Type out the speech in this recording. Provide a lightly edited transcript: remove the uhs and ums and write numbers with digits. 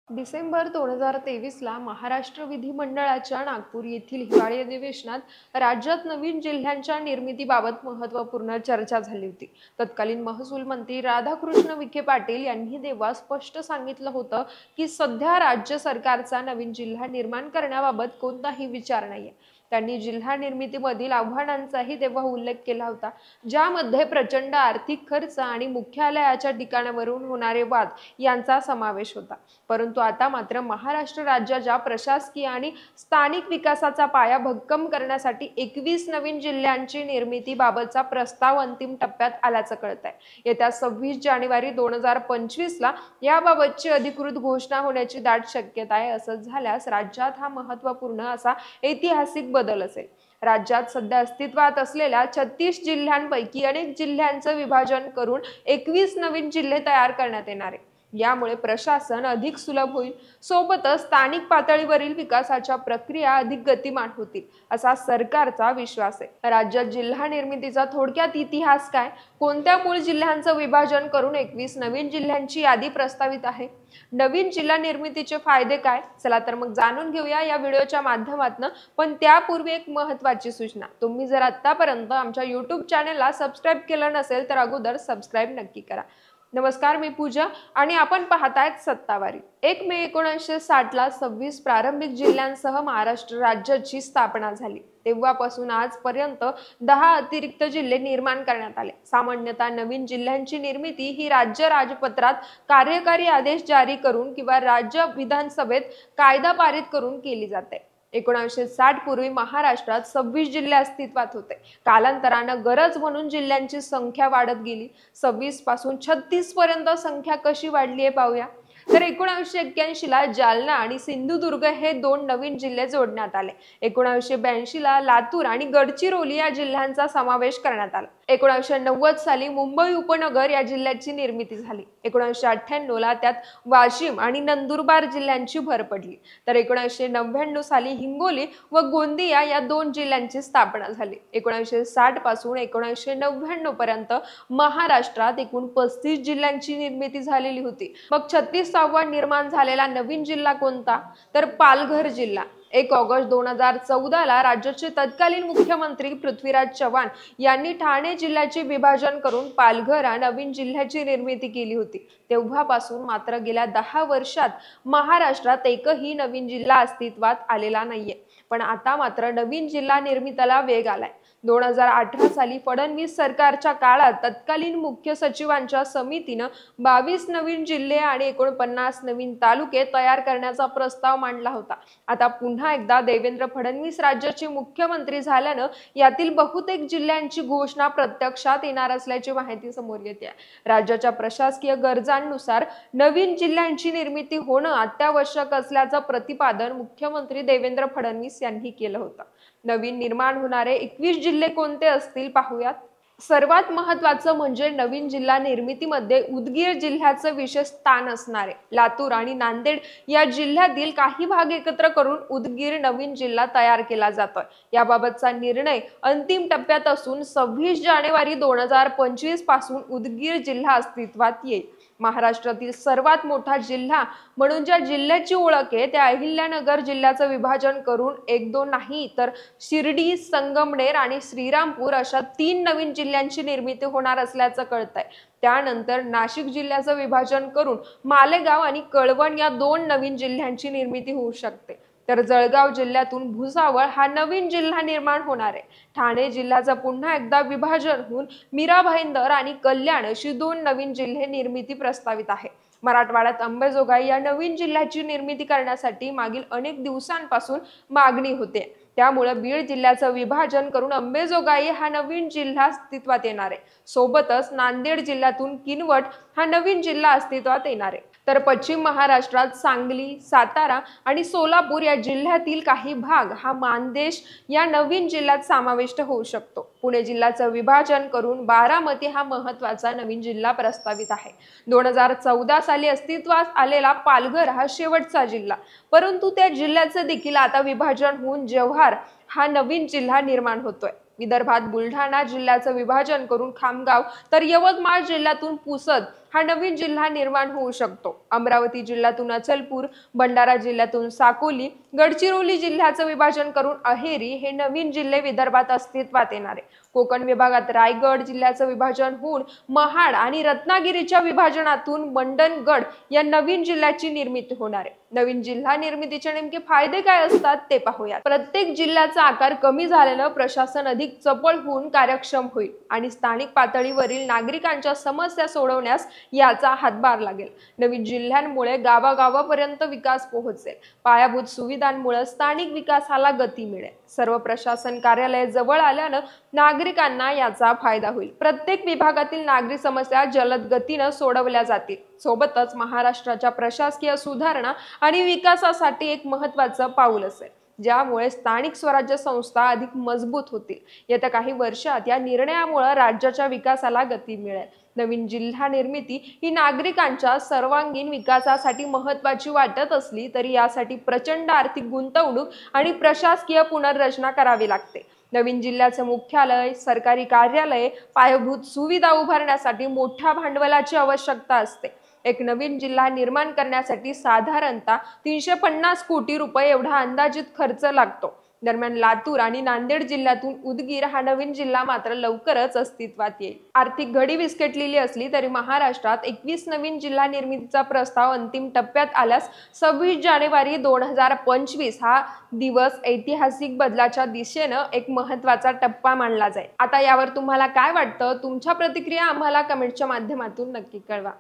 डिसेंबर 2023ला महाराष्ट्र विधिमंडळाच्या नागपूर येथील हिवाळी अधिवेशनात राज्यात नवीन जिल्ह्यांच्या निर्मितीबाबत महत्त्वपूर्ण चर्चा झाली होती। तत्कालीन महसूल मंत्री राधाकृष्ण विखे पाटील यांनी तेव्हा स्पष्ट सांगितलं होतं की सध्या राज्य सरकारचा नवीन जिल्हा निर्माण करण्याबाबत कोणताही विचार नाहीये। त्यांनी जिल्हा निर्मितीमधील आव्हानांचाही तेव्हा उल्लेख केला होता, ज्यामध्ये प्रचंड आर्थिक खर्च आणि मुख्यालयाच्या ठिकाणावरून होणारे वाद यांचा समावेश होता। परंतु आता मात्र महाराष्ट्र राज्याच्या प्रशासकीय आणि स्थानिक विकासाचा पाया भक्कम करण्यासाठी 21 नवीन जिल्ह्यांची निर्मितीबाबतचा प्रस्ताव अंतिम टप्प्यात आल्याचं कळतंय। येत्या 26 जानेवारी 2025ला याबाबतची अधिकृत घोषणा होण्याची दाट शक्यता आहे। असं झाल्यास राज्यात हा महत्त्वपूर्ण असा ऐतिहासिक बदल असेल। राज्यात सध्या अस्तित्वात असलेल्या 36 जिल्ह्यांपैकी अनेक जिल्ह्यांचं विभाजन करून 21 नवीन जिल्हे तयार करण्यात येणार आहे। यामुळे प्रशासन अधिक सुलभ होईल, सोबतच स्थानिक पातळीवरील विकासाच्या प्रक्रिया अधिक गतिमान होतील असा सरकारचा विश्वास आहे। राज्यात जिल्हा निर्मितीचा थोडक्यात इतिहास काय, कोणत्या मूळ जिल्ह्यांचं विभाजन करून 21 नवीन जिल्ह्यांची यादी प्रस्तावित आहे, नवीन जिल्हा निर्मितीचे फायदे काय, चला तर मग जाणून घेऊया या व्हिडिओच्या माध्यमातून। पण त्यापूर्वी एक महत्त्वाची सूचना, तुम्ही जर आतापर्यंत आमच्या YouTube चॅनलला सबस्क्राइब केलं नसेल तर अगोदर सबस्क्राइब नक्की करा। नमस्कार, मी पूजा आणि आपण पाहतायत सत्तावारी। 1 मे 1960ला 26 प्रारंभिक जिल्ह्यांसह महाराष्ट्र राज्याची स्थापना झाली। तेव्हापासून आजपर्यंत 10 अतिरिक्त जिल्हे निर्माण करण्यात आले। सामान्यतः नवीन जिल्ह्यांची निर्मिती ही राज्य राजपत्रात कार्यकारी आदेश जारी करून किंवा राज्य विधानसभेत कायदा पारित करून केली जाते। 1960 पूर्वी महाराष्ट्रात 26 जिल्हे अस्तित्वात होते। कालांतरानं गरज म्हणून जिल्ह्यांची संख्या वाढत गेली। 26 पासून 36 पर्यंत संख्या कशी वाढली आहे पाहूया। तर 1981ला जालना आणि सिंधुदुर्ग हे 2 नवीन जिल्हे जोडण्यात आले। 1982ला लातूर आणि गडचिरोली या जिल्ह्यांचा समावेश करण्यात आला। 1990 साली मुंबई उपनगर या जिल्ह्याची निर्मिती झाली। 1998ला त्यात वाशिम आणि नंदुरबार जिल्ह्यांची भर पडली। तर 1999 साली हिंगोली व गोंदिया या 2 जिल्ह्यांची स्थापना झाली। 1960 पासून 1999 पर्यंत महाराष्ट्रात एकूण 35 जिल्ह्यांची निर्मिती झालेली होती। मग 36वा निर्माण झालेला नवीन जिल्हा कोणता, तर पालघर जिल्हा। 1 ऑगस्ट 2014ला राज्याचे तत्कालीन मुख्यमंत्री पृथ्वीराज चव्हाण यांनी ठाणे जिल्ह्याचे विभाजन करून पालघर या नवीन जिल्ह्याची निर्मिती केली होती। तेव्हापासून मात्र गेल्या 10 वर्षात महाराष्ट्रात एकही नवीन जिल्हा अस्तित्वात आलेला नाहीये। पण आता मात्र नवीन जिल्हा निर्मितीला वेग आलाय। 2018 साली फडणवीस सरकारच्या काळात तत्कालीन मुख्य सचिवांच्या समितीनं 22 नवीन जिल्हे आणि 49 नवीन तालुके तयार करण्याचा प्रस्ताव मांडला होता। आता पुन्हा एकदा देवेंद्र फडणवीस राज्याचे मुख्यमंत्री झाल्यानं यातील बहुतेक जिल्ह्यांची घोषणा प्रत्यक्षात येणार असल्याची माहिती समोर येते। राज्याच्या प्रशासकीय गरजांनुसार नवीन जिल्ह्यांची निर्मिती होणं अत्यावश्यक असल्याचं प्रतिपादन मुख्यमंत्री देवेंद्र फडणवीस यांनी केलं होतं। नवीन निर्माण होणारे 21 जिल्हे कोणते असतील पाहूयात। सर्वात महत्त्वाचं म्हणजे नवीन जिल्हा निर्मितीमध्ये उदगीर जिल्ह्याचं विशेष स्थान असणारे लातूर आणि नांदेड या जिल्ह्यातील काही भाग एकत्र करून उदगीर नवीन जिल्हा तयार केला जातोय। याबाबतचा निर्णय अंतिम टप्प्यात असून 26 जानेवारी 2025 पासून उदगीर जिल्हा अस्तित्वात येईल। महाराष्ट्रातील सर्वात मोठा जिल्हा म्हणून ज्या जिल्ह्याची ओळख आहे त्या अहिल्यानगर जिल्ह्याचं विभाजन करून 1-2 नाही तर शिर्डी, संगमनेर आणि श्रीरामपूर अशा 3 नवीन जिल्ह्यांची निर्मिती होणार असल्याचं कळतंय। त्यानंतर नाशिक जिल्ह्याचं विभाजन करून मालेगाव आणि कळवण या 2 नवीन जिल्ह्यांची निर्मिती होऊ शकते। तर जळगाव जिल्ह्यातून भुसावळ हा नवीन जिल्हा निर्माण होणार आहे। ठाणे जिल्ह्याचं पुन्हा एकदा विभाजन होऊन मीरा भाईंदर आणि कल्याण अशी 2 नवीन जिल्हे निर्मिती प्रस्तावित आहे। मराठवाड्यात अंबाजोगाई या नवीन जिल्ह्याची निर्मिती करण्यासाठी मागील अनेक दिवसांपासून मागणी होते। त्यामुळे बीड जिल्ह्याचं विभाजन करून अंबाजोगाई हा नवीन जिल्हा अस्तित्वात येणार आहे। सोबतच नांदेड जिल्ह्यातून किनवट हा नवीन जिल्हा अस्तित्वात येणार आहे। तर पश्चिम महाराष्ट्रात सांगली, सातारा आणि सोलापूर या जिल्ह्यातील काही भाग हा मानदेश या नवीन जिल्ह्यात समाविष्ट होऊ शकतो। पुणे जिल्ह्याचं विभाजन करून बारामती हा महत्त्वाचा नवीन जिल्हा प्रस्तावित आहे। 2014 साली अस्तित्वात आलेला पालघर हा शेवटचा जिल्हा, परंतु त्या जिल्ह्याचं देखील आता विभाजन होऊन जव्हार हा नवीन जिल्हा निर्माण होतोय। विदर्भात बुलढाणा जिल्ह्याचं विभाजन करून खामगाव तर यवतमाळ जिल्ह्यातून पुसद हा नवीन जिल्हा निर्माण होऊ शकतो। अमरावती जिल्ह्यातून अचलपूर, भंडारा जिल्ह्यातून साकोली, गडचिरोली जिल्ह्याचं विभाजन करून अहेरी हे नवीन जिल्हे विदर्भात अस्तित्वात येणार आहे। कोकण विभागात रायगड जिल्ह्याचं विभाजन होऊन महाड आणि रत्नागिरीच्या विभाजनातून मंडणगड या नवीन जिल्ह्याची निर्मिती होणार आहे। नवीन जिल्हा निर्मितीचे नेमके फायदे काय असतात ते पाहूया। प्रत्येक जिल्ह्याचा आकार कमी झाल्याने प्रशासन अधिक चपळ होऊन कार्यक्षम होईल आणि स्थानिक पातळीवरील नागरिकांच्या समस्या सोडवण्यास याचा हातभार लागेल। नवीन जिल्ह्यांमुळे गावागावापर्यंत विकास पोहोचेल। पायाभूत सुविधांमुळे स्थानिक विकासाला गती मिळेल। सर्व प्रशासन कार्यालय जवळ आल्याने नागरिकांना याचा फायदा होईल। प्रत्येक विभागातील नागरी समस्या जलद गतीने सोडवल्या जातील। सोबतच महाराष्ट्राच्या प्रशासकीय सुधारणा आणि विकासासाठी एक महत्त्वाचं पाऊल असेल, ज्यामुळे स्थानिक स्वराज्य संस्था अधिक मजबूत होतील। येत्या काही वर्षात या निर्णयामुळे राज्याच्या विकासाला गती मिळेल। नवीन जिल्हा निर्मिती ही नागरिकांच्या सर्वांगीण विकासासाठी महत्त्वाची वाटत असली तरी यासाठी प्रचंड आर्थिक गुंतवणूक आणि प्रशासकीय पुनर्रचना करावी लागते। नवीन जिल्ह्याचे मुख्यालय, सरकारी कार्यालये, पायाभूत सुविधा उभारण्यासाठी मोठ्या भांडवलाची आवश्यकता असते। एक नवीन जिल्हा निर्माण करण्यासाठी साधारणतः 350 कोटी रुपये एवढा अंदाजित खर्च लागतो। दरम्यान लातूर आणि नांदेड जिल्ह्यातून उदगीर हा नवीन जिल्हा मात्र लवकरच अस्तित्वात येईल। आर्थिक घडी विस्कटलेली असली तरी महाराष्ट्रात 21 नवीन जिल्हा निर्मितीचा प्रस्ताव अंतिम टप्प्यात आल्यास 26 जानेवारी 2025 हा दिवस ऐतिहासिक बदलाच्या दिशेने एक महत्त्वाचा टप्पा मानला जाईल। आता यावर तुम्हाला काय वाटतं? तुमच्या प्रतिक्रिया आम्हाला कमेंटच्या माध्यमातून नक्की कळवा।